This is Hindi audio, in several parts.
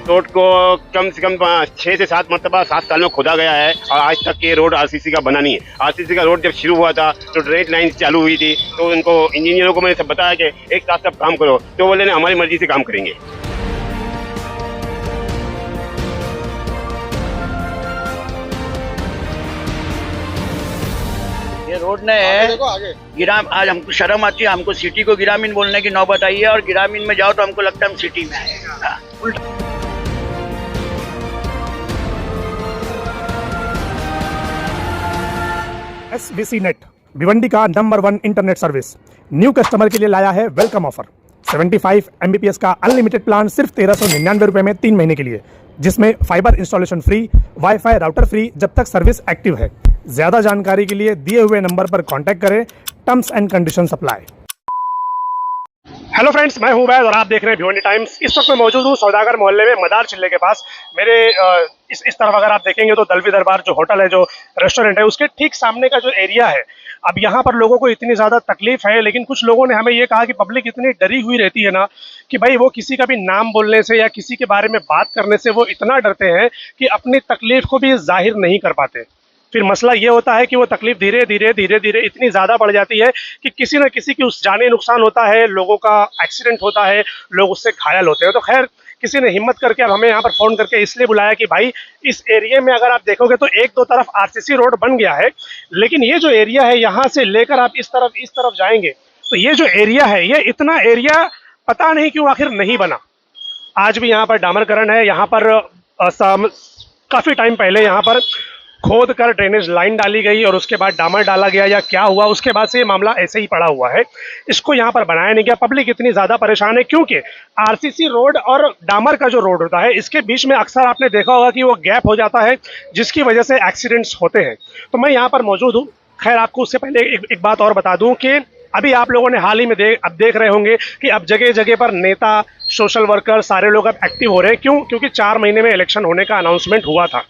रोड को कम से कम 6 से 7 मरतबा 7 साल में खोदा गया है और आज तक ये रोड आरसीसी का बना नहीं है। आरसीसी का रोड जब शुरू हुआ था तो ड्रेनेज लाइन चालू हुई थी, तो उनको इंजीनियरों को मैंने सब बताया कि एक साथ सब काम करो, तो बोले हमारी मर्जी से काम करेंगे। ये रोड ने आज हमको शर्म आती है, हमको सिटी को गिरामीन बोलने की नौबत आई है और गिरामीन में जाओ तो हमको लगता है हम सिटी में आए। उल्टा SVC नेट भिवंडी का number 1 internet service new customer के लिए लाया है वेलकम ऑफर। 75 Mbps का अनलिमिटेड प्लान सिर्फ 1399 रुपए में 3 महीने के लिए, जिसमें fibre installation free, wifi router free जब तक सर्विस एक्टिव है। ज्यादा जानकारी के लिए दिए हुए नंबर पर कांटेक्ट करें। Terms and conditions apply. Hello friends, मैं हूं उबैद और आप देख रहे हैं भिवंडी टाइम्स। इस वक्त मैं मौजूद हूं सौदागर मोहल्ले में मदार चिल्ले के पास। मेरे इस तरफ अगर आप देखेंगे तो दलवी दरबार जो होटल है, जो रेस्टोरेंट है, उसके ठीक सामने का जो एरिया है, अब यहाँ पर लोगों को इतनी ज़्यादा तकलीफ है, लेकिन कुछ लोगों ने हमें ये कहा कि पब्लिक इतनी डरी हुई रहती है ना कि भाई वो किसी का भी नाम बोलने से या किसी के बारे में बात करने से वो इतना डरते हैं कि अपनी तकलीफ को भी जाहिर नहीं कर पाते। फिर मसला ये होता है कि वो तकलीफ धीरे धीरे इतनी ज़्यादा बढ़ जाती है कि किसी न किसी की उस जाने नुकसान होता है, लोगों का एक्सीडेंट होता है, लोग उससे घायल होते हैं। तो खैर किसी ने हिम्मत करके अब हमें यहाँ पर फ़ोन करके इसलिए बुलाया कि भाई इस एरिया में अगर आप देखोगे तो एक दो तरफ आरसीसी रोड बन गया है, लेकिन ये जो एरिया है यहाँ से लेकर आप इस तरफ जाएंगे तो ये जो एरिया है, ये इतना एरिया पता नहीं क्यों आखिर नहीं बना। आज भी यहाँ पर डामरकरण है। यहाँ पर काफ़ी टाइम पहले यहाँ पर खोद कर ड्रेनेज लाइन डाली गई और उसके बाद डामर डाला गया या क्या हुआ, उसके बाद से ये मामला ऐसे ही पड़ा हुआ है। इसको यहाँ पर बनाया नहीं गया। पब्लिक इतनी ज़्यादा परेशान है क्योंकि आरसीसी रोड और डामर का जो रोड होता है, इसके बीच में अक्सर आपने देखा होगा कि वो गैप हो जाता है, जिसकी वजह से एक्सीडेंट्स होते हैं। तो मैं यहाँ पर मौजूद हूँ। खैर आपको उससे पहले एक बात और बता दूँ कि अभी आप लोगों ने हाल ही में देख रहे होंगे कि अब जगह जगह पर नेता, सोशल वर्कर, सारे लोग अब एक्टिव हो रहे हैं। क्यों? क्योंकि 4 महीने में इलेक्शन होने का अनाउंसमेंट हुआ था।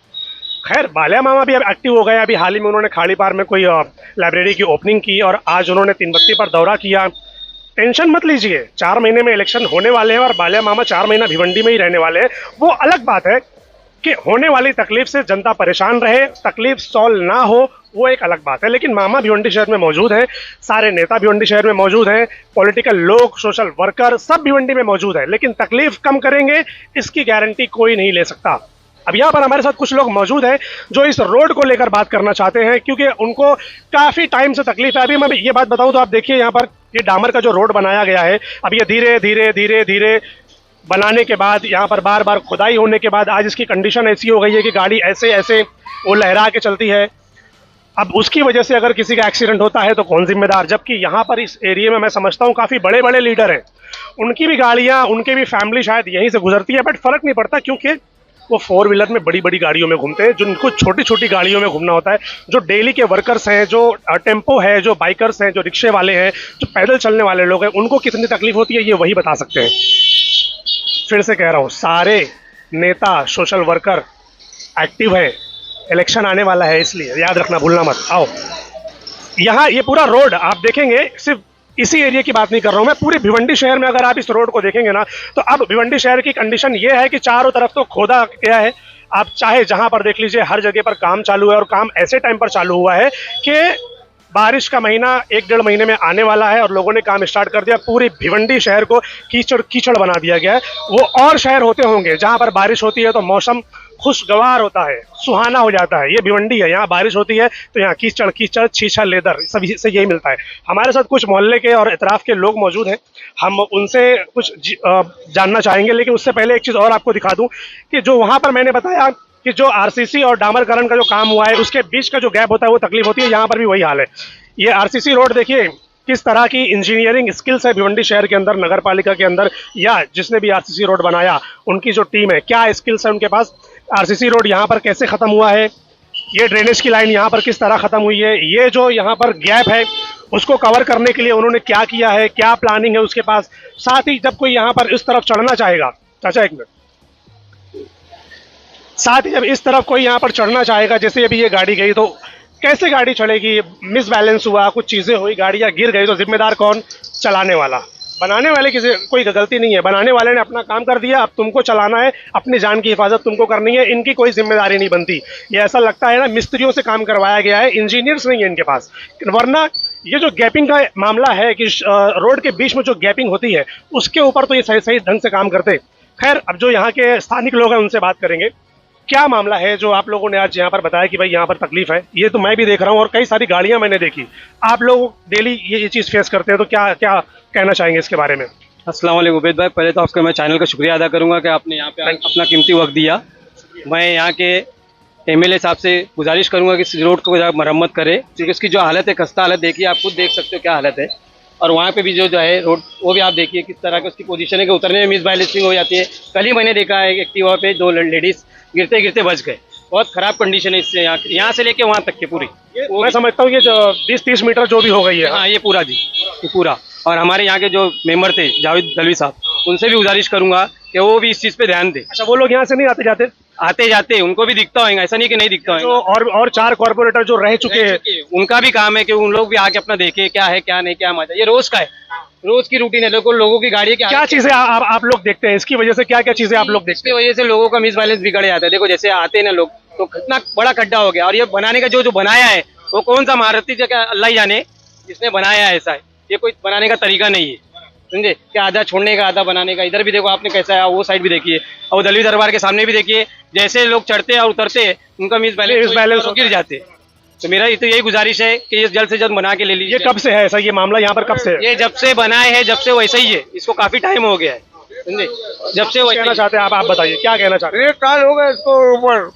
खैर बालिया मामा भी अब एक्टिव हो गए। अभी हाल ही में उन्होंने खाड़ी पार में कोई लाइब्रेरी की ओपनिंग की और आज उन्होंने तीनबत्ती पर दौरा किया। टेंशन मत लीजिए, 4 महीने में इलेक्शन होने वाले हैं और बालिया मामा 4 महीना भिवंडी में ही रहने वाले हैं। वो अलग बात है कि होने वाली तकलीफ से जनता परेशान रहे, तकलीफ सॉल्व ना हो, वो एक अलग बात है। लेकिन मामा भिवंडी शहर में मौजूद हैं, सारे नेता भिवंडी शहर में मौजूद हैं, पॉलिटिकल लोग, सोशल वर्कर सब भिवंडी में मौजूद है। लेकिन तकलीफ कम करेंगे इसकी गारंटी कोई नहीं ले सकता। अब यहाँ पर हमारे साथ कुछ लोग मौजूद हैं जो इस रोड को लेकर बात करना चाहते हैं, क्योंकि उनको काफ़ी टाइम से तकलीफ है। अभी मैं ये बात बताऊँ तो आप देखिए, यहाँ पर ये डामर का जो रोड बनाया गया है, अब ये धीरे धीरे बनाने के बाद, यहाँ पर बार बार खुदाई होने के बाद आज इसकी कंडीशन ऐसी हो गई है कि गाड़ी ऐसे वो लहरा के चलती है। अब उसकी वजह से अगर किसी का एक्सीडेंट होता है तो कौन जिम्मेदार? जबकि यहाँ पर इस एरिया में मैं समझता हूँ काफ़ी बड़े बड़े लीडर हैं, उनकी भी गाड़ियाँ, उनकी भी फैमिली शायद यहीं से गुजरती है, बट फ़र्क नहीं पड़ता क्योंकि वो 4 व्हीलर में बड़ी गाड़ियों में घूमते हैं। जिनको छोटी गाड़ियों में घूमना होता है, जो डेली के वर्कर्स हैं, जो टेम्पो है, जो बाइकर्स हैं, जो रिक्शे वाले हैं, जो पैदल चलने वाले लोग हैं, उनको कितनी तकलीफ होती है ये वही बता सकते हैं। फिर से कह रहा हूँ, सारे नेता, सोशल वर्कर एक्टिव है। इलेक्शन आने वाला है, इसलिए याद रखना, भूलना मत। आओ, यहाँ ये पूरा रोड आप देखेंगे, सिर्फ इसी एरिया की बात नहीं कर रहा हूँ मैं, पूरे भिवंडी शहर में अगर आप इस रोड को देखेंगे ना तो अब भिवंडी शहर की कंडीशन ये है कि चारों तरफ तो खोदा गया है। आप चाहे जहाँ पर देख लीजिए, हर जगह पर काम चालू है और काम ऐसे टाइम पर चालू हुआ है कि बारिश का महीना 1-1.5 महीने में आने वाला है और लोगों ने काम स्टार्ट कर दिया। पूरी भिवंडी शहर को कीचड़ बना दिया गया है। वो और शहर होते होंगे जहाँ पर बारिश होती है तो मौसम खुशगवार होता है, सुहाना हो जाता है। ये भिवंडी है, यहाँ बारिश होती है तो यहाँ कीचड़ छीछा लेदर सब से यही मिलता है। हमारे साथ कुछ मोहल्ले के और इतराफ़ के लोग मौजूद हैं, हम उनसे कुछ जानना चाहेंगे। लेकिन उससे पहले एक चीज़ और आपको दिखा दूँ कि जो वहाँ पर मैंने बताया कि जो आरसीसी और डामरकरण का जो काम हुआ है, उसके बीच का जो गैप होता है वो तकलीफ होती है। यहाँ पर भी वही हाल है। ये आरसीसी रोड देखिए किस तरह की इंजीनियरिंग स्किल्स है भिवंडी शहर के अंदर, नगर पालिका के अंदर, या जिसने भी आरसीसी रोड बनाया उनकी जो टीम है, क्या स्किल्स है उनके पास। आरसीसी रोड यहाँ पर कैसे ख़त्म हुआ है, ये ड्रेनेज की लाइन यहाँ पर किस तरह ख़त्म हुई है, ये जो यहाँ पर गैप है उसको कवर करने के लिए उन्होंने क्या किया है, क्या प्लानिंग है उसके पास। साथ ही जब कोई यहाँ पर इस तरफ चढ़ना चाहेगा, चाचा एक मिनट, साथ ही जब इस तरफ कोई यहाँ पर चढ़ना चाहेगा, जैसे अभी ये गाड़ी गई तो कैसे गाड़ी चलेगी? मिस बैलेंस हुआ, कुछ चीज़ें हुई, गाड़ियाँ गिर गई तो जिम्मेदार कौन? चलाने वाला। बनाने वाले की कोई गलती नहीं है, बनाने वाले ने अपना काम कर दिया, अब तुमको चलाना है, अपनी जान की हिफाजत तुमको करनी है, इनकी कोई जिम्मेदारी नहीं बनती। ये ऐसा लगता है ना मिस्त्रियों से काम करवाया गया है, इंजीनियर्स नहीं है इनके पास। वरना ये जो गैपिंग का मामला है कि रोड के बीच में जो गैपिंग होती है उसके ऊपर तो ये सही सही ढंग से काम करते। खैर, अब जो यहाँ के स्थानिक लोग हैं उनसे बात करेंगे। क्या मामला है जो आप लोगों ने आज यहाँ पर बताया कि भाई यहाँ पर तकलीफ है? ये तो मैं भी देख रहा हूँ और कई सारी गाड़ियाँ मैंने देखी। आप लोग डेली ये चीज़ फेस करते हैं, तो क्या क्या कहना चाहेंगे इसके बारे में? अस्सलाम वालेकुम उबैद भाई, पहले तो आपका मैं चैनल का शुक्रिया अदा करूंगा कि आपने यहाँ पे अपना कीमती वक्त दिया। मैं यहाँ के एमएलए साहब से गुजारिश करूंगा कि इस रोड को मरम्मत करे, क्योंकि इसकी जो हालत है, खस्ता हालत देखिए, आप खुद देख सकते हो क्या हालत है। और वहाँ पे भी जो है रोड, वो भी आप देखिए किस तरह की उसकी पोजीशन है कि उतरने में मिस बैलेंसिंग हो जाती है। कल ही मैंने देखा है एक्टिवा पे 2 लेडीज गिरते गिरते बच गए। बहुत खराब कंडीशन है इससे, यहाँ से लेके वहाँ तक के पूरी। मैं समझता हूँ ये जो 20-30 मीटर जो भी हो गई है। हाँ, ये पूरा जी, ये पूरा। और हमारे यहाँ के जो मेंबर थे जावेद दलवी साहब, उनसे भी गुजारिश करूंगा कि वो भी इस चीज़ पे ध्यान दें। अच्छा, वो लोग यहाँ से नहीं आते जाते उनको भी दिखता होगा, ऐसा नहीं कि नहीं दिखता जो होगा। और 4 कॉर्पोरेटर जो रह चुके हैं, उनका भी काम है कि उन लोग भी आके अपना देखे क्या है क्या नहीं, क्या मजा। ये रोज का है, रोज की रूटीन है। लोगों की गाड़ी क्या चीजें आप लोग देखते हैं, इसकी वजह से क्या क्या चीजें आप लोग देखते हैं? वजह से लोगों का मिस बैलेंस बिगड़ जाता है। देखो, जैसे आते हैं ना लोग, तो कितना बड़ा खड्डा हो गया। और ये बनाने का जो बनाया है, वो कौन सा महारथी क्या अल्लाह ही जाने जिसने बनाया है। ऐसा है, ये कोई बनाने का तरीका नहीं है, समझे? क्या आधा छोड़ने का, आधा बनाने का। इधर भी देखो आपने कैसा है, वो साइड भी देखिए, और दलवी दरबार के सामने भी देखिए। जैसे लोग चढ़ते हैं और उतरते हैं, उनका मिस बैलेंस गिर जाते हैं। तो मेरा तो यही गुजारिश है कि ये जल्द से जल्द बना के ले लीजिए। ये कब से है ऐसा, ये मामला यहाँ पर कब से है? ये जब से बनाए है, जब से वैसा ही है। इसको काफी टाइम हो गया है, समझे? जब से कहना चाहते हैं आप बताइए, क्या कहना चाहते हैं? 1 साल हो गया इसको ऊपर,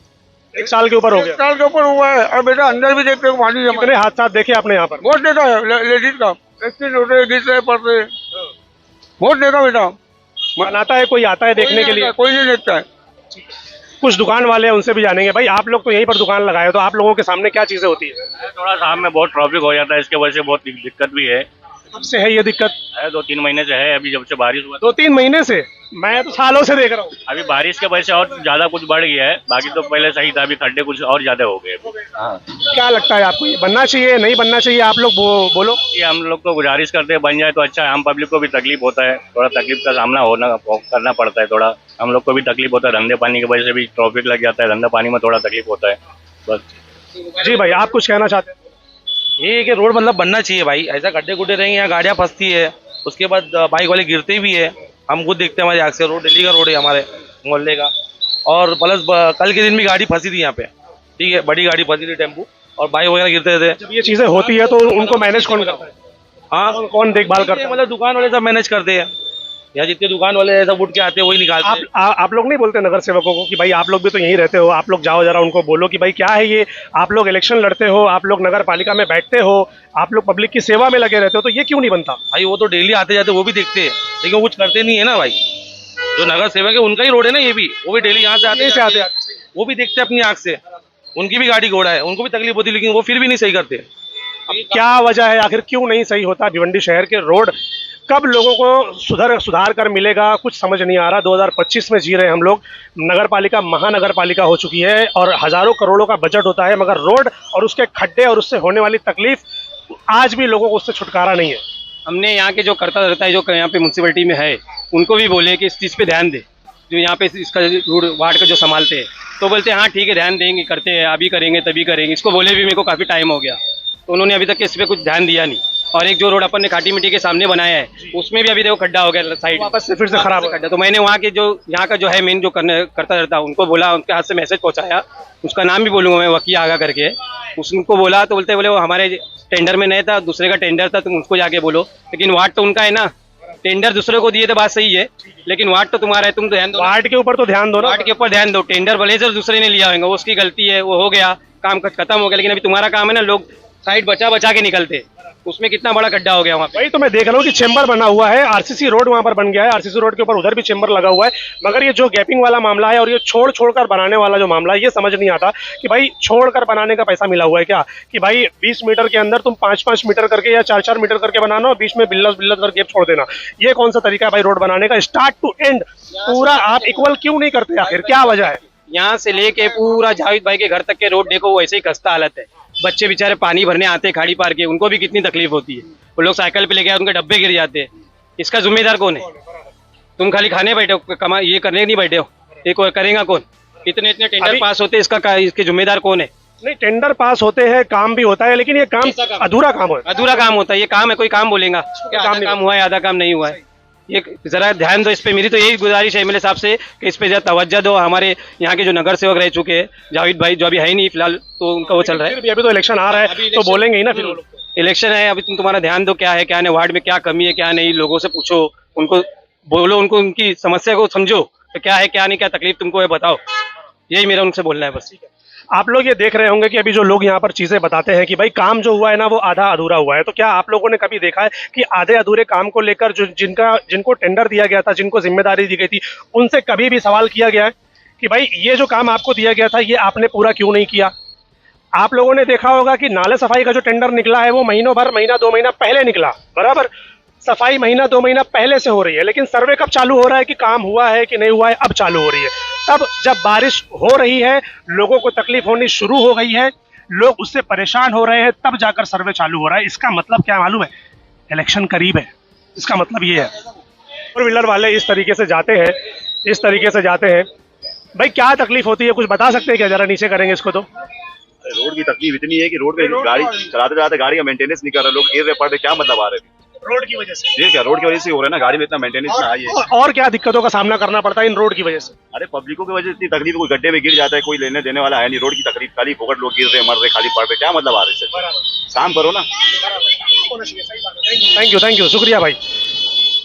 1 साल के ऊपर हो 1 गया। साल के ऊपर हुआ है। और बेटा अंदर भी देखते हो पानी जमा। कितने हादसा देखे आपने यहाँ पर? बहुत देखा है लेडीज का, एक्सीडेंट होते गिरते पड़ते, बहुत देखा बेटा। बनाता है कोई, आता है देखने के लिए? कोई नहीं देखता है। कुछ दुकान वाले हैं, उनसे भी जानेंगे। भाई, आप लोग तो यहीं पर दुकान लगाए हो, तो आप लोगों के सामने क्या चीजें होती है? थोड़ा शाम में बहुत ट्रैफिक हो जाता है, इसके वजह से बहुत दिक्कत भी है। कब से है ये दिक्कत? 2-3 महीने से है। अभी जब से बारिश हुआ, 2-3 महीने से? मैं तो सालों से देख रहा हूँ। अभी बारिश के वजह से और ज्यादा कुछ बढ़ गया है। बाकी तो पहले सही था, अभी खड्डे कुछ और ज्यादा हो गए। हाँ, क्या लगता है आपको, ये बनना चाहिए नहीं बनना चाहिए? आप लोग बोलो। ये हम लोग तो गुजारिश करते हैं बन जाए तो अच्छा है। आम पब्लिक को भी तकलीफ होता है, थोड़ा तकलीफ का सामना करना पड़ता है। थोड़ा हम लोग को भी तकलीफ होता है, धंधे पानी की वजह से भी ट्रैफिक लग जाता है, धंधे पानी में थोड़ा तकलीफ होता है बस। जी भाई, आप कुछ कहना चाहते हैं? ये कि रोड मतलब बनना चाहिए भाई। ऐसा गड्ढे गुड्ढे रहेंगे, यहाँ गाड़ियाँ फंसती है, उसके बाद बाइक वाले गिरते भी है। हम खुद देखते हैं, हमारे आँख से। रोड दिल्ली का रोड है हमारे मोहल्ले का। और प्लस कल के दिन भी गाड़ी फंसी थी यहाँ पे, ठीक है, बड़ी गाड़ी फंसी थी, टेम्पू, और बाइक वगैरह गिरते थे। जब ये चीजें होती है तो उनको मैनेज कौन करता है? हाँ, कौन देखभाल करता है? मतलब दुकान वाले सब मैनेज करते हैं। यहाँ जितने दुकान वाले सब उठ के आते हैं, वही निकालते हैं। आप लोग नहीं बोलते नगर सेवकों को कि भाई आप लोग भी तो यहीं रहते हो, आप लोग जाओ जरा उनको बोलो कि भाई क्या है ये, आप लोग इलेक्शन लड़ते हो, आप लोग नगर पालिका में बैठते हो, आप लोग पब्लिक की सेवा में लगे रहते हो, तो ये क्यों नहीं बनता? भाई वो तो डेली आते जाते, वो भी देखते हैं, लेकिन वो कुछ करते नहीं है ना भाई। जो नगर सेवक है उनका ही रोड है ना ये भी, वो भी डेली यहाँ से आते, वो भी देखते हैं अपनी आँख से। उनकी भी गाड़ी घोड़ा है, उनको भी तकलीफ होती है, लेकिन वो फिर भी नहीं सही करते। क्या वजह है आखिर, क्यों नहीं सही होता भिवंडी शहर के रोड? कब लोगों को सुधार कर मिलेगा, कुछ समझ नहीं आ रहा। 2025 में जी रहे हैं हम लोग। नगर पालिका महानगर पालिका हो चुकी है और हजारों करोड़ों का बजट होता है, मगर रोड और उसके खड्डे और उससे होने वाली तकलीफ आज भी लोगों को उससे छुटकारा नहीं है। हमने यहाँ के जो करता रहता है, जो यहाँ पे म्यूनसिपैलिटी में है, उनको भी बोले कि इस चीज़ पे ध्यान दे। जो यहाँ पे इसका रोड वार्ड का जो संभालते हैं, तो बोलते हैं हाँ ठीक है, ध्यान देंगे, करते हैं, अभी करेंगे तभी करेंगे। इसको बोले भी मेरे को काफ़ी टाइम हो गया, तो उन्होंने अभी तक इस पर कुछ ध्यान दिया नहीं। और एक जो रोड अपन ने खाटी मिट्टी के सामने बनाया है, उसमें भी अभी देखो खड्डा हो गया साइड, वापस से फिर से खराब खड्डा। तो मैंने वहाँ के जो यहाँ का जो है मेन जो करता रहता, उनको बोला, उनके हाथ से मैसेज पहुँचाया, उसका नाम भी बोलूँगा मैं, वकील आगा करके। उसको बोला तो बोले वो हमारे टेंडर में नहीं था, दूसरे का टेंडर था, तुम उसको जाके बोलो। लेकिन वार्ड तो उनका है ना, टेंडर दूसरे को दिए तो बात सही है, लेकिन वार्ड तो तुम्हारा है, तुम तो ध्यान दो। वार्ड के ऊपर तो ध्यान दो ना, वार्ड के ऊपर ध्यान दो। टेंडर भले से दूसरे ने लिया होगा, वो उसकी गलती है, वो हो गया, काम खत्म हो गया। लेकिन अभी तुम्हारा काम है ना, लोग साइड बचा के निकलते, उसमें कितना बड़ा गड्ढा हो गया वहाँ पे। वही तो मैं देख रहा हूँ कि चेंबर बना हुआ है, आरसीसी रोड वहाँ पर बन गया है, आरसीसी रोड के ऊपर उधर भी चेंबर लगा हुआ है। मगर ये जो गैपिंग वाला मामला है और ये छोड़ कर बनाने वाला जो मामला है, ये समझ नहीं आता कि भाई छोड़ कर बनाने का पैसा मिला हुआ है क्या, कि भाई 20 मीटर के अंदर तुम 5-5 मीटर करके या 4-4 मीटर करके बनाना और बीच में बिल्लत कर गैप छोड़ देना। ये कौन सा तरीका है भाई रोड बनाने का? स्टार्ट टू एंड पूरा आप इक्वल क्यों नहीं करते आखिर, क्या वजह है? यहाँ से लेके पूरा जावेद भाई के घर तक के रोड देखो, वैसे ही खस्ता हालत है। बच्चे बेचारे पानी भरने आते हैं खाड़ी पार के, उनको भी कितनी तकलीफ होती है। वो लोग साइकिल पे लेके आए, उनके डब्बे गिर जाते हैं। इसका जिम्मेदार कौन है? तुम खाली खाने बैठे हो, कमा ये करने नहीं बैठे हो, ये करेगा कौन? इतने टेंडर पास होते हैं, इसके जिम्मेदार कौन है? नहीं, टेंडर पास होते हैं, काम भी होता है, लेकिन ये काम अधूरा काम है। अधूरा काम होता है, ये काम है, कोई काम बोलेगा काम हुआ है, आधा काम नहीं हुआ है। ये जरा ध्यान दो इस पे, मेरी तो यही गुजारिश है एमएलए साहब से कि इस पे जरा तवज्जो दो। हमारे यहाँ के जो नगर सेवक रह चुके हैं, जावेद भाई जो अभी है ही नहीं फिलहाल, तो उनका वो चल रहा है। अभी तो इलेक्शन आ रहा है तो बोलेंगे ही ना फिर। इलेक्शन है, अभी तुम्हारा ध्यान दो क्या है क्या नहीं, वार्ड में क्या कमी है क्या नहीं, लोगों से पूछो, उनको बोलो, उनको उनकी समस्या को समझो, तो क्या है क्या नहीं, क्या तकलीफ तुमको है बताओ, यही मेरा उनसे बोलना है बस। आप लोग ये देख रहे होंगे कि अभी जो लोग यहाँ पर चीजें बताते हैं कि भाई काम जो हुआ है ना वो आधा अधूरा हुआ है, तो क्या आप लोगों ने कभी देखा है कि आधे अधूरे काम को लेकर जो जिनको टेंडर दिया गया था, जिनको जिम्मेदारी दी गई थी, उनसे कभी भी सवाल किया गया है कि भाई ये जो काम आपको दिया गया था ये आपने पूरा क्यों नहीं किया? आप लोगों ने देखा होगा कि नाले सफाई का जो टेंडर निकला है वो महीनों भर, महीना 2 महीना पहले निकला, बराबर। सफाई महीना 2 महीना पहले से हो रही है, लेकिन सर्वे कब चालू हो रहा है कि काम हुआ है कि नहीं हुआ है, अब चालू हो रही है। तब जब बारिश हो रही है, लोगों को तकलीफ होनी शुरू हो गई है, लोग उससे परेशान हो रहे हैं, तब जाकर सर्वे चालू हो रहा है। इसका मतलब क्या मालूम है? इलेक्शन करीब है, इसका मतलब ये है। 4 व्हीलर वाले इस तरीके से जाते हैं, इस तरीके से जाते हैं। भाई क्या तकलीफ होती है, कुछ बता सकते हैं क्या? जरा नीचे करेंगे इसको। तो रोड की तकलीफ इतनी है कि रोड पे गाड़ी चलाते चलाते गाड़ी का मेंटेनेंस नहीं कर रहे, लोग गिर रहे पड़ रहे, क्या मतलब आ रहे हैं? रोड की वजह से। ये क्या रोड की वजह से हो रहा है ना, गाड़ी में इतना मेंटेनेंस ना आई है। और क्या दिक्कतों का सामना करना पड़ता है इन रोड की वजह से? अरे पब्लिकों की वजह से इतनी तकलीफ, कोई गड्ढे में गिर जाता है, कोई लेने देने वाला है नहीं। रोड की तकलीफ खाली फोकट, लोग गिर रहे मर रहे, खाली पड़ रहे, क्या मतलब आ रहे हैं? काम करो ना। थैंक यू, शुक्रिया भाई।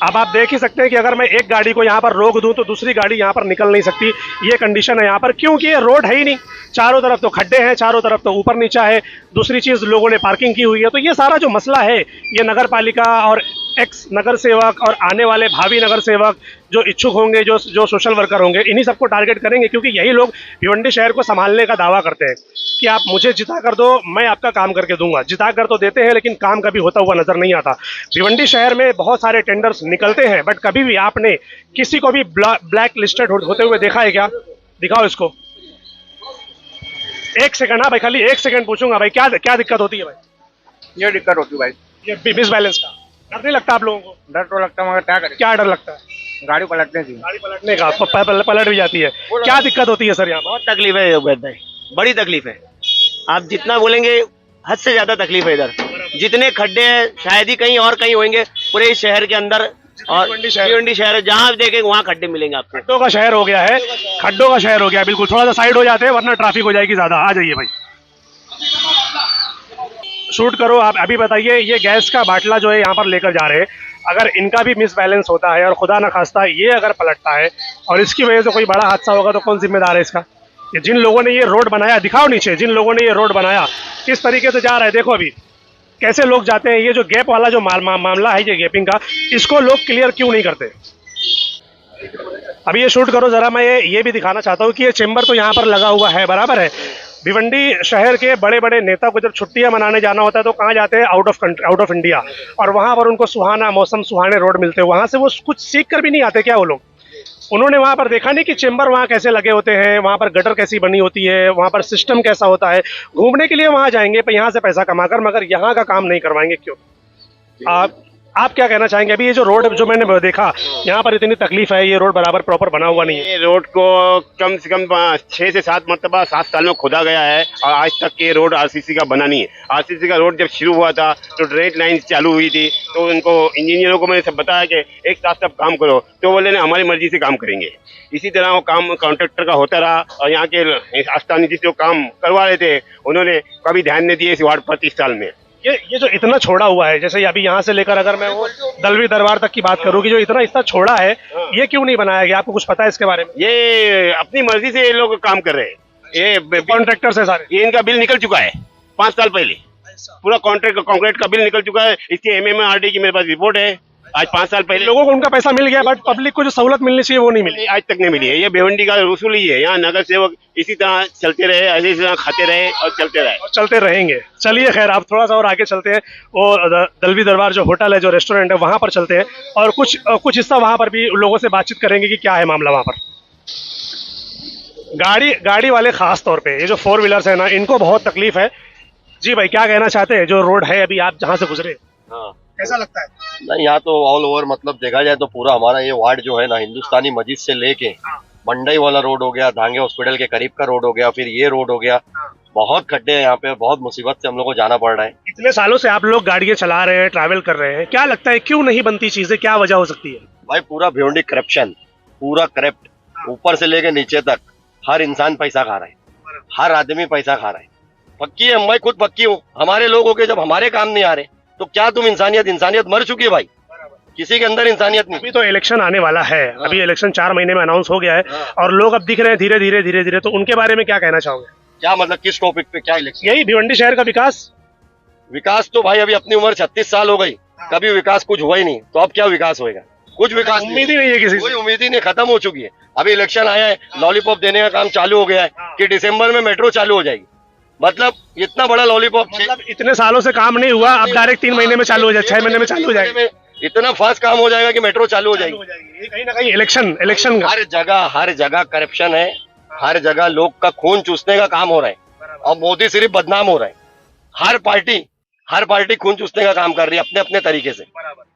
अब आप देख ही सकते हैं कि अगर मैं एक गाड़ी को यहाँ पर रोक दूं तो दूसरी गाड़ी यहाँ पर निकल नहीं सकती, ये कंडीशन है यहाँ पर, क्योंकि ये रोड है ही नहीं। चारों तरफ तो खड्डे हैं, चारों तरफ तो ऊपर नीचा है। दूसरी चीज़, लोगों ने पार्किंग की हुई है। तो ये सारा जो मसला है, ये नगर पालिका और एक्स नगर सेवक और आने वाले भावी नगर सेवक जो इच्छुक होंगे, जो सोशल वर्कर होंगे, इन्हीं सबको टारगेट करेंगे, क्योंकि यही लोग भिवंडी शहर को संभालने का दावा करते हैं कि आप मुझे जिता कर दो, मैं आपका काम करके दूंगा। जिता कर तो देते हैं, लेकिन काम कभी होता हुआ नजर नहीं आता। भिवंडी शहर में बहुत सारे टेंडर्स निकलते हैं, बट कभी भी आपने किसी को भी ब्लैक लिस्टेड होते हुए देखा है क्या? दिखाओ इसको। 1 सेकंड, हाँ भाई, खाली 1 सेकंड पूछूंगा भाई, क्या दिक्कत होती है भाई? ये दिक्कत होती है भाई, ये मिस बैलेंस का डर नहीं लगता आप लोगों को? डर तो लगता है, मगर क्या करें? क्या डर लगता है? गाड़ी पलटने की। गाड़ी पलटने का, पलट भी जाती है। क्या दिक्कत होती है सर यहाँ? बहुत तकलीफ है उबैद भाई, बड़ी तकलीफ है। आप जितना बोलेंगे हद से ज्यादा तकलीफ है इधर। जितने खड्डे हैं शायद ही कहीं और कहीं होंगे पूरे इस शहर के अंदर, और भिवंडी शहर है, जहाँ देखेंगे वहाँ खड्डे मिलेंगे आपको। खड्डों का शहर हो गया है, खड्डों का शहर हो गया। बिल्कुल, थोड़ा सा साइड हो जाते हैं वरना ट्रैफिक हो जाएगी ज्यादा। आ जाइए भाई, शूट करो आप। अभी बताइए, ये गैस का बाटला जो है यहाँ पर लेकर जा रहे हैं, अगर इनका भी मिस बैलेंस होता है और खुदा न खास्ता ये अगर पलटता है और इसकी वजह से कोई बड़ा हादसा होगा तो कौन जिम्मेदार है इसका? ये जिन लोगों ने ये रोड बनाया, दिखाओ नीचे, जिन लोगों ने ये रोड बनाया किस तरीके से जा रहा है, देखो अभी कैसे लोग जाते हैं। ये जो गैप वाला जो मामला है, ये गैपिंग का, इसको लोग क्लियर क्यों नहीं करते? अभी ये शूट करो जरा। मैं ये भी दिखाना चाहता हूँ कि ये चेंबर तो यहाँ पर लगा हुआ है, बराबर है। भिवंडी शहर के बड़े बड़े नेता को जब छुट्टियां मनाने जाना होता है तो कहाँ जाते हैं? Out of India. और वहाँ पर उनको सुहाना मौसम, सुहाने रोड मिलते हैं। वहाँ से वो कुछ सीख कर भी नहीं आते क्या वो लोग? उन्होंने वहाँ पर देखा नहीं कि चेंबर वहाँ कैसे लगे होते हैं, वहाँ पर गटर कैसी बनी होती है, वहाँ पर सिस्टम कैसा होता है। घूमने के लिए वहाँ जाएंगे, पर यहाँ से पैसा कमाकर, मगर यहाँ का काम नहीं करवाएंगे क्यों? आप क्या कहना चाहेंगे? अभी ये जो रोड जो मैंने देखा, यहाँ पर इतनी तकलीफ है, ये रोड बराबर प्रॉपर बना हुआ नहीं है। ये रोड को कम से कम 6 से 7 मरतबा 7 साल में खोदा गया है और आज तक ये रोड आरसीसी का बना नहीं है। आरसीसी का रोड जब शुरू हुआ था तो ड्रेनेज लाइन चालू हुई थी, तो उनको इंजीनियरों को मैंने सब बताया कि एक साथ सब काम करो, तो बोले ना हमारी मर्जी से काम करेंगे। इसी तरह वो काम कॉन्ट्रैक्टर का होता रहा और यहाँ के स्थानीय जिस जो काम करवा रहे थे उन्होंने कभी ध्यान नहीं दिए इस वार्ड पर 30 साल में। ये जो इतना छोड़ा हुआ है, जैसे अभी यहाँ से लेकर अगर मैं वो दलवी दरबार तक की बात करूँ कि जो इतना छोड़ा है, ये क्यों नहीं बनाया गया? आपको कुछ पता है इसके बारे में? ये अपनी मर्जी से ये लोग काम कर रहे हैं, ये कॉन्ट्रैक्टर से सारे। ये इनका बिल निकल चुका है 5 साल पहले, पूरा कंक्रीट का बिल निकल चुका है। इसकी MMRD की मेरे पास रिपोर्ट है, आज 5 साल पहले। लोगों को उनका पैसा मिल गया, बट पब्लिक को जो सहूलत मिलनी चाहिए वो नहीं मिली, आज तक नहीं मिली है। ये भिवंडी का उसूल ही है, यहाँ नगर सेवक इसी तरह चलते रहे, ऐसे इसी तरह खाते रहे और चलते रहे और चलते रहेंगे। चलिए खैर, आप थोड़ा सा और आगे चलते हैं। वो दलवी दरबार जो होटल है, जो रेस्टोरेंट है, वहाँ पर चलते हैं और कुछ हिस्सा वहाँ पर भी लोगों से बातचीत करेंगे कि क्या है मामला वहाँ पर। गाड़ी वाले खास तौर पे, ये जो 4 व्हीलर्स है ना, इनको बहुत तकलीफ है। जी भाई, क्या कहना चाहते हैं? जो रोड है अभी आप जहाँ से गुजरे, हाँ, कैसा लगता है? नहीं, यहाँ तो ऑल ओवर मतलब देखा जाए तो पूरा हमारा ये वार्ड जो है ना, हिंदुस्तानी मस्जिद से लेके मंडई वाला रोड हो गया, धांगे हॉस्पिटल के करीब का रोड हो गया, फिर ये रोड हो गया, बहुत खड्डे हैं यहाँ पे, बहुत मुसीबत से हम लोग को जाना पड़ रहा है। इतने सालों से आप लोग गाड़ियां चला रहे हैं, ट्रैवल कर रहे हैं, क्या लगता है क्यों नहीं बनती चीजें, क्या वजह हो सकती है? भाई पूरा भिवंडी करप्शन, पूरा करप्ट, ऊपर से लेके नीचे तक हर इंसान पैसा खा रहा है, हर आदमी पैसा खा रहा है। पक्की है, मैं खुद पक्की हूँ। हमारे लोग हो के जब हमारे काम नहीं आ रहे तो क्या तुम इंसानियत मर चुकी है भाई, किसी के अंदर इंसानियत नहीं। अभी तो इलेक्शन आने वाला है, अभी इलेक्शन 4 महीने में अनाउंस हो गया है और लोग अब दिख रहे हैं धीरे धीरे, तो उनके बारे में क्या कहना चाहोगे? क्या मतलब किस टॉपिक पे, क्या इलेक्शन? यही भिवंडी शहर का विकास तो भाई अभी अपनी उम्र 36 साल हो गई, कभी विकास कुछ हुआ ही नहीं, तो अब क्या विकास होएगा? कुछ विकास उम्मीद ही नहीं है, किसी कोई उम्मीद ही नहीं, खत्म हो चुकी है। अभी इलेक्शन आया है, लॉलीपॉप देने का काम चालू हो गया है कि दिसंबर में मेट्रो चालू हो जाएगी। मतलब इतना बड़ा लॉलीपॉप, मतलब इतने सालों से काम नहीं हुआ, अब डायरेक्ट 3 महीने में चालू हो जाए, 6 महीने में चालू हो जाएगा, इतना फास्ट काम हो जाएगा कि मेट्रो चालू हो जाएगी। ये कहीं ना कहीं इलेक्शन हर जगह करप्शन है, हर जगह लोग का खून चूसने का काम हो रहा है और मोदी सिर्फ बदनाम हो रहा है। हर पार्टी खून चूसने का काम कर रही है अपने अपने तरीके से,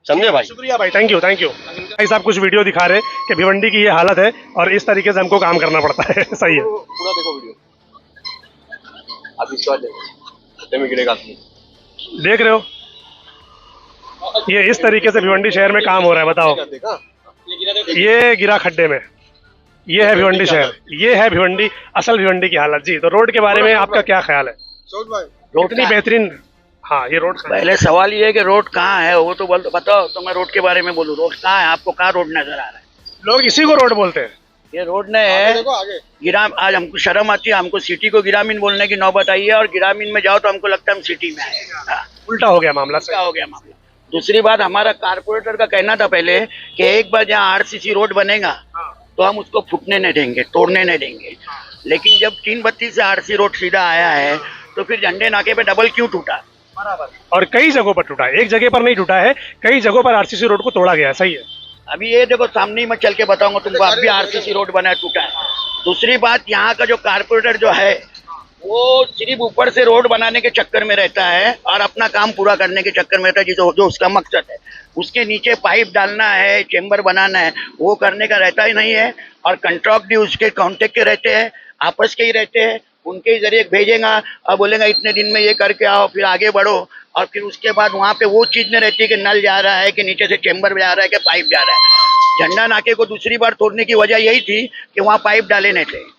समझे भाई? शुक्रिया भाई, थैंक यू। भाई साहब कुछ वीडियो दिखा रहे हैं कि भिवंडी की ये हालत है और इस तरीके से हमको काम करना पड़ता है। सही है, पूरा देखो वीडियो, अब इसके बाद में गिरेगा, देख रहे हो ये इस तरीके से भिवंडी शहर में काम हो रहा है। बताओ, ये गिरा खड्डे में, ये है भिवंडी शहर, ये है भिवंडी, असल भिवंडी की हालत। जी, तो रोड के बारे में आपका क्या ख्याल है? रोड इतनी बेहतरीन, हाँ ये रोड पहले सवाल ये है कि रोड कहाँ है, वो तो बताओ, तो मैं रोड के बारे में बोलूँ। रोड कहाँ है, आपको कहाँ रोड नजर आ रहा है? लोग इसी को रोड बोलते हैं। ये रोड ने गिरा, आज हमको शर्म आती है, हमको सिटी को गिरामीन बोलने की नौबत आई है और गिरामीन में जाओ तो हमको लगता है हम सिटी में आए। उल्टा हो गया मामला, क्या हो गया मामला? दूसरी बात, हमारा कारपोरेटर का कहना था पहले कि एक बार जहाँ आरसीसी रोड बनेगा तो हम उसको फूटने नहीं देंगे, तोड़ने नहीं देंगे। लेकिन जब 3 बत्ती से आरसी रोड सीधा आया है तो फिर झंडे नाके पे डबल क्यों टूटा? और कई जगहों पर टूटा है, एक जगह पर नहीं टूटा है, कई जगहों पर आरसीसी रोड को तोड़ा गया है। सही है। अभी ये देखो सामने ही मैं चल के बताऊंगा तुमको, अब भी आरसीसी रोड बना टूटा है। दूसरी बात, यहाँ का जो कारपोरेटर जो है वो सिर्फ ऊपर से रोड बनाने के चक्कर में रहता है और अपना काम पूरा करने के चक्कर में रहता है, जो उसका मकसद है। उसके नीचे पाइप डालना है, चेम्बर बनाना है, वो करने का रहता ही नहीं है। और कंट्रैक्ट भी उसके कॉन्टेक्ट के रहते हैं, आपस के ही रहते हैं, उनके जरिए भेजेगा और बोलेगा इतने दिन में ये करके आओ, फिर आगे बढ़ो। और फिर उसके बाद वहाँ पे वो चीज नहीं रहती कि नल जा रहा है कि नीचे से चेम्बर जा रहा है कि पाइप जा रहा है। झंडा नाके को दूसरी बार तोड़ने की वजह यही थी कि वहाँ पाइप डाले नहीं थे।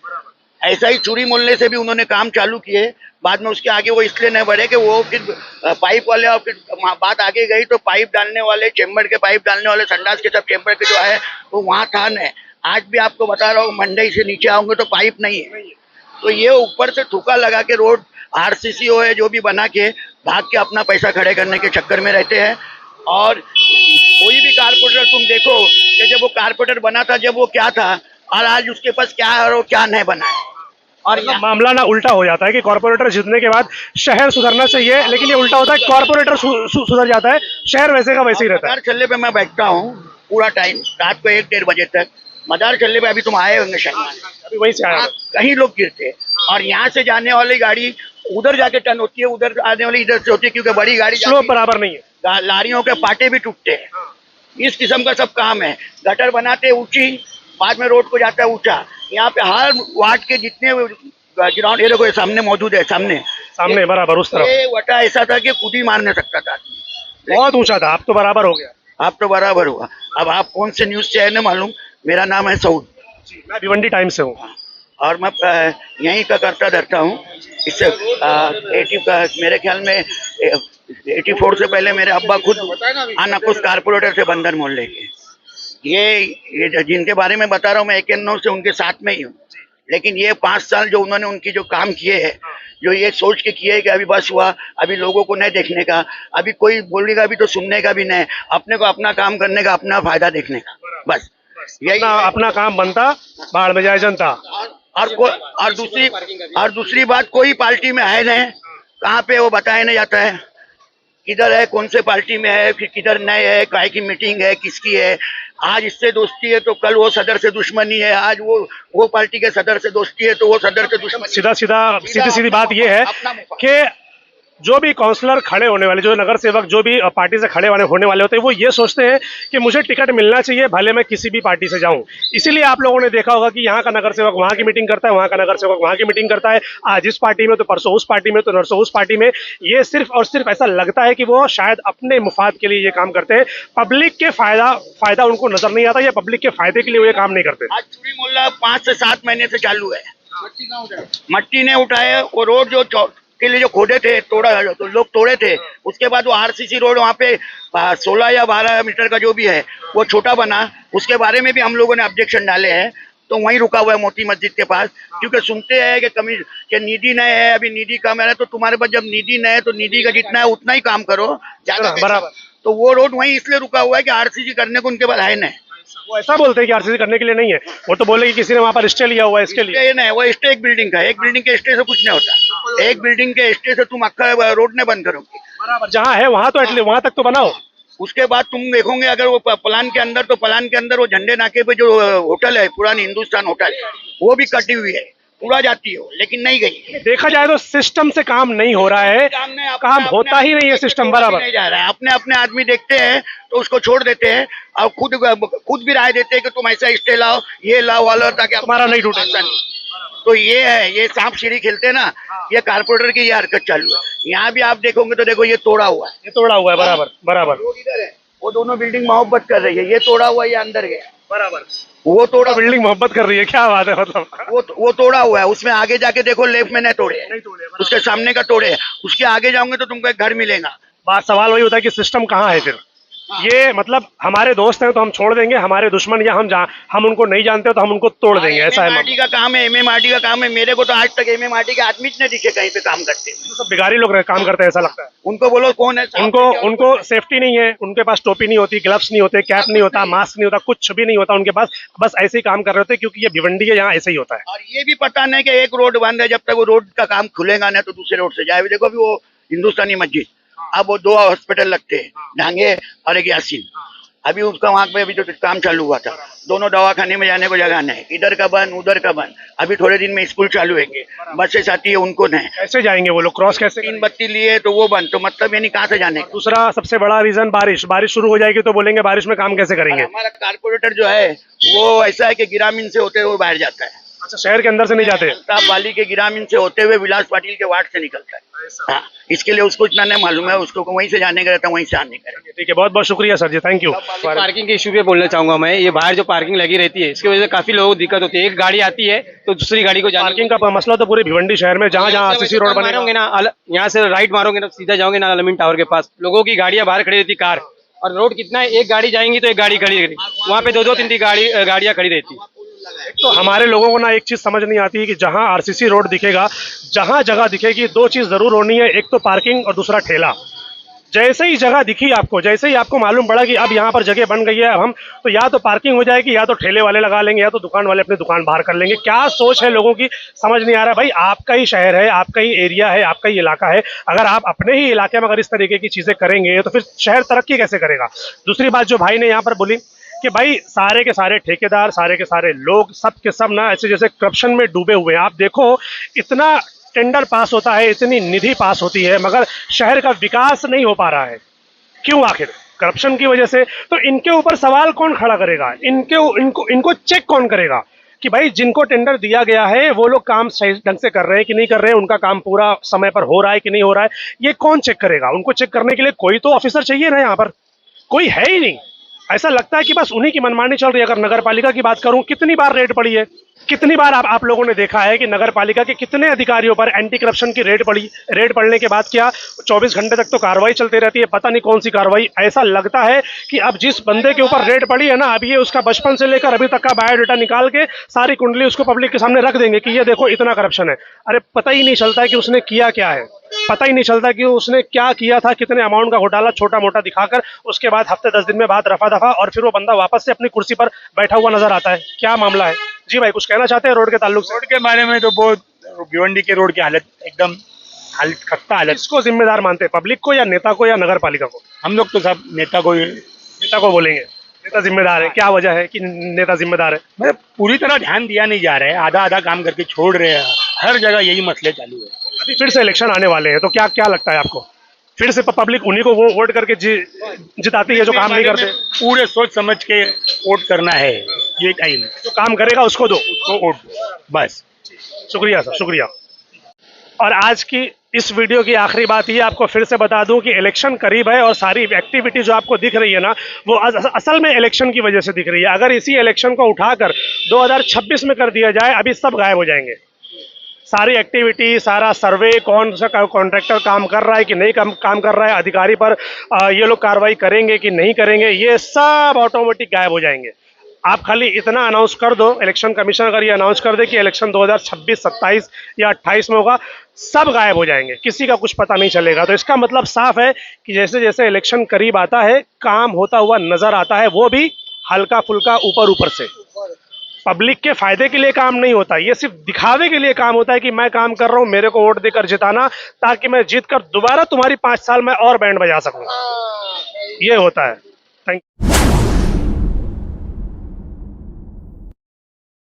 ऐसा ही चूड़ी मोहल्ले से भी उन्होंने काम चालू किए, बाद में उसके आगे वो इसलिए नहीं बढ़े कि वो फिर पाइप वाले, और फिर बात आगे गई तो पाइप डालने वाले, चेम्बर के पाइप डालने वाले, संडास के सब चेम्बर के जो है वो वहाँ था नहीं। आज भी आपको बता रहा हूँ, मंडई से नीचे आओगे तो पाइप नहीं है। तो ये ऊपर से ठुका लगा के रोड आरसीसी हो है जो भी बना के भाग के अपना पैसा खड़े करने के चक्कर में रहते हैं। और कोई भी कारपोरेटर तुम देखो कि जब वो कारपोरेटर बना था, जब वो क्या था और आज उसके पास क्या है और वो क्या नहीं बना है। और मामला ना उल्टा हो जाता है कि कॉर्पोरेटर जीतने के बाद शहर सुधरना चाहिए, लेकिन ये उल्टा होता है, कॉर्पोरेटर सुधर जाता है, शहर वैसे का वैसे ही रहता है। मदार चल्ले पे मैं बैठता हूँ पूरा टाइम, रात को 1-1:30 बजे तक। मदार चल्ले पे अभी तुम आए होंगे शायद, अभी वहीं से आया, कहीं लोग गिरते हैं और यहाँ से जाने वाली गाड़ी उधर जाके टर्न होती है, उधर आने वाली इधर से होती है, क्योंकि बड़ी गाड़ी स्लोप बराबर नहीं है, लारियों के पाटे भी टूटते हैं। इस किस्म का सब काम है। गटर बनाते ऊंची, बाद में रोड को जाता है ऊंचा। यहाँ पे हर वार्ड के जितने ग्राउंड, ये देखो सामने मौजूद है, सामने बराबर उस तरफ ये वटा ऐसा था कि खुद ही मार नहीं सकता था, बहुत ऊंचा था। अब तो बराबर हो गया, अब तो बराबर हुआ। अब आप कौन से न्यूज से है ना मालूम, मेरा नाम है सऊद, मैं भिवंडी टाइम्स से हूँ और मैं यहीं का करता धरता हूँ। इससे 80 का मेरे ख्याल में 84 से पहले मेरे अब्बा खुद आनाकुस कारपोरेटर से बंदर मोहल्ले के। ये जिनके बारे में बता रहा हूँ मैं 91 से उनके साथ में ही हूँ। लेकिन ये 5 साल जो उन्होंने उनकी जो काम किए हैं, जो ये सोच के किए कि अभी बस हुआ, अभी लोगों को नहीं देखने का, अभी कोई बोलेगा भी तो सुनने का भी नहीं, अपने को अपना काम करने का, अपना फायदा देखने का, बस यही अपना काम बनता, बाढ़ में जाए जनता। और दूसरी बात, कोई पार्टी में है नहीं, कहाँ पे वो बताया नहीं जाता है, किधर है, कौन से पार्टी में है, फिर किधर नहीं है, काय की मीटिंग है, किसकी है। आज इससे दोस्ती है तो कल वो सदर से दुश्मनी है, आज वो पार्टी के सदर से दोस्ती है तो वो सदर से दुश्मनी। सीधी बात ये है कि जो भी काउंसलर खड़े होने वाले, जो नगर सेवक, जो भी पार्टी से खड़े होने वाले होते हैं, वो ये सोचते हैं कि मुझे टिकट मिलना चाहिए, भले मैं किसी भी पार्टी से जाऊं। इसीलिए आप लोगों ने देखा होगा कि यहाँ का नगर सेवक वहाँ की मीटिंग करता है, वहाँ का नगर सेवक वहाँ की मीटिंग करता है, आज इस पार्टी में तो परसों उस पार्टी में, तो नरसों उस पार्टी में। ये सिर्फ और सिर्फ ऐसा लगता है कि वो शायद अपने मुफाद के लिए ये काम करते हैं, पब्लिक के फायदा उनको नजर नहीं आता, या पब्लिक के फायदे के लिए वो ये काम नहीं करते। आज चूड़ी मोहल्ला 5 से 7 महीने से चालू है, मट्टी ने उठाए, वो रोड जो के लिए जो खोदे थे, तो लोग तोड़े थे, उसके बाद वो आरसीसी रोड वहाँ पे 16 या 12 मीटर का जो भी है वो छोटा बना, उसके बारे में भी हम लोगों ने ऑब्जेक्शन डाले हैं। तो वहीं रुका हुआ है मोती मस्जिद के पास, क्योंकि सुनते हैं कि निधि नए है, अभी निधि कम है, तो तुम्हारे पास जब निधि नए है तो निधि का जितना है उतना ही काम करो, ज्यादा बराबर। तो वो रोड वहीं इसलिए रुका हुआ है कि आरसीसी करने को उनके पास है नहीं। वो ऐसा बोलते हैं कि आरसीसी करने के लिए नहीं है, वो तो बोले कि किसी ने वहाँ पर स्टे लिया हुआ है इसके लिए। ये नहीं, वो स्टे एक बिल्डिंग का है, एक बिल्डिंग के स्टे से कुछ नहीं होता, एक बिल्डिंग के स्टे से तुम अक्का रोड नहीं बंद करोगे। बराबर, जहाँ है वहाँ तो एटलीस्ट वहाँ तक तो बनाओ। उसके बाद तुम देखोगे अगर वो प्लान के अंदर, तो प्लान के अंदर वो झंडे नाके पे जो होटल है, पुरानी हिंदुस्तान होटल, वो भी कटी हुई है, पूरा जाती हो, लेकिन नहीं गई। देखा जाए तो सिस्टम से काम नहीं हो रहा है, काम होता ही नहीं है सिस्टम, बराबर नहीं जा रहा है। अपने अपने आदमी देखते हैं तो उसको छोड़ देते हैं, और खुद भी राय देते हैं कि तुम ऐसा स्टे लाओ, ये लाओ वाला, ताकि तुम्हारा नहीं टूटे। तो ये है, ये सांप सीढ़ी खेलते हैं ना, ये कारपोरेटर की ये हरकत चालू है। यहाँ भी आप देखोगे तो देखो ये तोड़ा हुआ है, ये तोड़ा हुआ है, बराबर बराबर। लोग इधर है, वो दोनों बिल्डिंग मोहब्बत कर रही है, ये तोड़ा हुआ है, ये अंदर गया, बराबर। वो तोड़ा बिल्डिंग मोहब्बत कर रही है, क्या बात है, मतलब वो तोड़ा हुआ है। उसमें आगे जाके देखो, लेफ्ट में नहीं तोड़े, उसके सामने का तोड़े, उसके आगे जाओगे तो तुमको एक घर मिलेगा। बात सवाल वही होता है कि सिस्टम कहाँ है फिर। ये मतलब हमारे दोस्त हैं तो हम छोड़ देंगे, हमारे दुश्मन या हम उनको नहीं जानते तो हम उनको तोड़ देंगे, ऐसा है। एमएमआरडी का काम है, एमएमआरडी का काम है। मेरे को तो आज तक एमएमआरडी के आदमी नहीं दिखे कहीं पे काम करते। तो सब बिगाड़ी लोग काम करते हैं, ऐसा लगता है। उनको बोलो कौन है, उनको सेफ्टी नहीं है, उनके पास टोपी नहीं होती, ग्लव्स नहीं होते, कैप नहीं होता, मास्क नहीं होता, कुछ भी नहीं होता उनके पास, बस ऐसे ही काम कर रहे होते, क्योंकि ये भिवंडी है, यहाँ ऐसे ही होता है। और ये भी पता नहीं कि एक रोड बंद है, जब तक वो रोड का काम खुलेगा ना तो दूसरे रोड से जाए। देखो अभी वो हिंदुस्तानी मस्जिद, अब वो 2 हॉस्पिटल लगते हैं, ढांगे और एक यासीन। अभी उसका वहां पे अभी जो काम चालू हुआ था, दोनों दवाखाने में जाने को जगह नहीं, इधर का बंद उधर का बंद। अभी थोड़े दिन में स्कूल चालू होंगे, बसेस आती है उनको नहीं, कैसे जाएंगे वो लोग, क्रॉस कैसे? 3 बत्ती लिए तो वो बंद, तो मतलब यानी कहाँ से जाने। दूसरा सबसे बड़ा रीजन बारिश शुरू हो जाएगी तो बोलेंगे बारिश में काम कैसे करेंगे। हमारा कारपोरेटर जो है वो ऐसा है कि गिरामीन से होते हुए बाहर जाता है। अच्छा, शहर के अंदर से नहीं जाते, अल्ताफ वाली के गिरामीन से होते हुए विलास पाटिल के वार्ड से निकलता है। हाँ, इसके लिए उसको इतना नहीं मालूम है, उसको वहीं से जाने का रहता है, वहीं से आने का रहता है। ठीक है, बहुत बहुत शुक्रिया sir ji, thank you. Parking के इशू पे बोलना चाहूंगा मैं। ये बाहर जो पार्किंग लगी रहती है, इसकी वजह से काफी लोगों को दिक्कत होती है। एक गाड़ी आती है तो दूसरी गाड़ी को पार्किंग का मसला तो पूरे भिवंडी शहर में जहाँ आरसीसी रोड मारोगे ना, यहाँ से राइट मारोगे ना, सीधा जाओगे ना अलमीन टावर के पास, लोगों की गाड़ियां बाहर खड़ी रहती, कार, और रोड कितना है, एक गाड़ी जाएंगी तो एक गाड़ी खड़ी रहती, वहाँ पे 2-3 गाड़ियां खड़ी रहती। तो हमारे लोगों को ना एक चीज समझ नहीं आती है कि जहां आरसीसी रोड दिखेगा, जहां जगह दिखेगी, 2 चीज जरूर होनी है, एक तो पार्किंग और दूसरा ठेला। जैसे ही जगह दिखी आपको, जैसे ही आपको मालूम पड़ा कि अब यहाँ पर जगह बन गई है, अब हम तो या तो पार्किंग हो जाएगी, या तो ठेले वाले लगा लेंगे, या तो दुकान वाले अपनी दुकान बाहर कर लेंगे। क्या सोच है लोगों की, समझ नहीं आ रहा। भाई आपका ही शहर है, आपका ही एरिया है, आपका ही इलाका है, अगर आप अपने ही इलाके में अगर इस तरीके की चीजें करेंगे तो फिर शहर तरक्की कैसे करेगा। दूसरी बात जो भाई ने यहाँ पर बोली कि भाई सारे के सारे ठेकेदार, सारे के सारे लोग, सब के सब ना ऐसे जैसे करप्शन में डूबे हुए हैं। आप देखो, इतना टेंडर पास होता है, इतनी निधि पास होती है, मगर शहर का विकास नहीं हो पा रहा है। क्यों? आखिर करप्शन की वजह से। तो इनके ऊपर सवाल कौन खड़ा करेगा, इनको चेक कौन करेगा कि भाई जिनको टेंडर दिया गया है वो लोग काम सही ढंग से कर रहे हैं कि नहीं कर रहे हैं, उनका काम पूरा समय पर हो रहा है कि नहीं हो रहा है, ये कौन चेक करेगा। उनको चेक करने के लिए कोई तो ऑफिसर चाहिए ना, यहाँ पर कोई है ही नहीं। ऐसा लगता है कि बस उन्हीं की मनमानी चल रही है। अगर नगर पालिका की बात करूं, कितनी बार रेड पड़ी है, कितनी बार आप लोगों ने देखा है कि नगर पालिका के कितने अधिकारियों पर एंटी करप्शन की रेड पड़ी। रेड पड़ने के बाद क्या 24 घंटे तक तो कार्रवाई चलती रहती है, पता नहीं कौन सी कार्रवाई। ऐसा लगता है कि अब जिस बंदे के ऊपर रेड पड़ी है ना, अब ये उसका बचपन से लेकर अभी तक का बायोडाटा निकाल के सारी कुंडली उसको पब्लिक के सामने रख देंगे कि ये देखो इतना करप्शन है। अरे पता ही नहीं चलता है कि उसने किया क्या है, पता ही नहीं चलता कि उसने क्या किया था, कितने अमाउंट का घोटाला छोटा मोटा दिखाकर उसके बाद हफ्ते 10 दिन में बाद रफा दफा, और फिर वो बंदा वापस से अपनी कुर्सी पर बैठा हुआ नजर आता है। क्या मामला है जी भाई, कुछ कहना चाहते हैं रोड के ताल्लुक से? रोड के बारे में तो बहुत, भिवंडी के रोड की हालत एकदम खस्ता हालत। इसको जिम्मेदार मानते हैं, पब्लिक को या नेता को या नगर पालिका को? हम लोग तो सब नेता को बोलेंगे। नेता जिम्मेदार है, क्या वजह है कि नेता जिम्मेदार है? मतलब पूरी तरह ध्यान दिया नहीं जा रहा है, आधा आधा काम करके छोड़ रहे हैं, हर जगह यही मसले चालू है। अभी फिर से इलेक्शन आने वाले हैं, तो क्या क्या लगता है आपको, फिर से पब्लिक उन्हीं को वोट करके जिताती है जो काम नहीं करते? पूरे सोच समझ के वोट करना है, ये टाइम जो काम करेगा उसको दो। उसको वोट बस। शुक्रिया सर, शुक्रिया। और आज की इस वीडियो की आखिरी बात ये आपको फिर से बता दूं कि इलेक्शन करीब है और सारी एक्टिविटी जो आपको दिख रही है ना, वो असल में इलेक्शन की वजह से दिख रही है। अगर इसी इलेक्शन को उठाकर 2026 में कर दिया जाए, अभी सब गायब हो जाएंगे। सारी एक्टिविटी, सारा सर्वे, कौन सा कॉन्ट्रैक्टर काम कर रहा है कि नहीं काम कर रहा है, अधिकारी पर ये लोग कार्रवाई करेंगे कि नहीं करेंगे, ये सब ऑटोमेटिक गायब हो जाएंगे। आप खाली इतना अनाउंस कर दो, इलेक्शन कमीशन अगर ये अनाउंस कर दे कि इलेक्शन 2026, 27 या 28 में होगा, सब गायब हो जाएंगे, किसी का कुछ पता नहीं चलेगा। तो इसका मतलब साफ है कि जैसे जैसे इलेक्शन करीब आता है, काम होता हुआ नजर आता है, वो भी हल्का फुल्का, ऊपर से। पब्लिक के फायदे के लिए काम नहीं होता, ये सिर्फ दिखावे के लिए काम होता है कि मैं काम कर रहा हूँ, मेरे को वोट देकर जिताना, ताकि मैं जीत कर दोबारा तुम्हारी 5 साल में और बैंड बजा सकूं। ये होता है। Thank you.